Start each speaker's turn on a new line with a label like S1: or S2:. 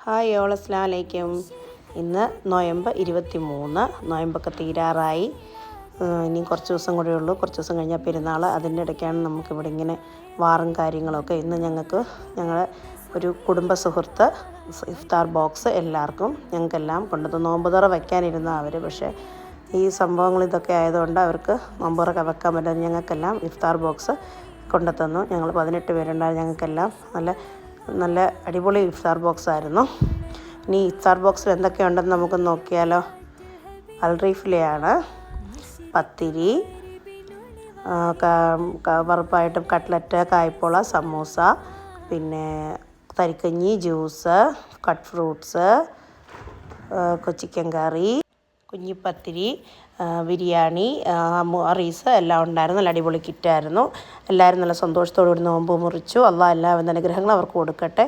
S1: Hi all, അസ്സലാമു അലൈക്കും. ഇന്ന് നൊയമ്പ് 23, നൊയമ്പൊക്കെ തീരാറായി. ഇനി കുറച്ച് ദിവസം കൂടെ ഉള്ളൂ. കുറച്ച് ദിവസം കഴിഞ്ഞാൽ പെരുന്നാൾ. അതിൻ്റെ ഇടയ്ക്കാണ് നമുക്കിവിടെ ഇങ്ങനെ വാറും കാര്യങ്ങളൊക്കെ. ഇന്ന് ഞങ്ങളുടെ ഒരു കുടുംബ സുഹൃത്ത് ഇഫ്താർ ബോക്സ് ഞങ്ങൾക്കെല്ലാം കൊണ്ടുവന്നു. നോമ്പ് തുറ വയ്ക്കാനിരുന്ന അവർ, പക്ഷേ ഈ സംഭവങ്ങൾ ഇതൊക്കെ ആയതുകൊണ്ട് അവർക്ക് നോമ്പ് തുറ വെക്കാൻ പറ്റാതെ ഞങ്ങൾക്കെല്ലാം ഇഫ്താർ ബോക്സ് കൊണ്ടുതന്നു. ഞങ്ങൾ 18 പേരുണ്ടായിരുന്നു. ഞങ്ങൾക്കെല്ലാം നല്ല അടിപൊളി ഇഫ്താർ ബോക്സ് ആയിരുന്നു. ഇനി ഇഫ്താർ ബോക്സിൽ എന്തൊക്കെയുണ്ടെന്ന് നമുക്ക് നോക്കിയാലോ. അൽറീഫിലെയാണ് പത്തിരി, വറുപ്പായിട്ട് കട്ട്ലറ്റ്, കായ്പോള, സമൂസ, പിന്നെ തരിക്കഞ്ഞി, ജ്യൂസ്, കട്ട് ഫ്രൂട്ട്സ്, ചിക്കൻ കറി, കുഞ്ഞിപ്പത്തിരി, ബിരിയാണി, റീസ് എല്ലാം ഉണ്ടായിരുന്നു. നല്ല അടിപൊളി കിറ്റായിരുന്നു. എല്ലാവരും നല്ല സന്തോഷത്തോടുകൂടി നോമ്പ് മുറിച്ചു. അള്ളാഹ് എല്ലാവിധ അനുഗ്രഹങ്ങളും അവർക്ക് കൊടുക്കട്ടെ.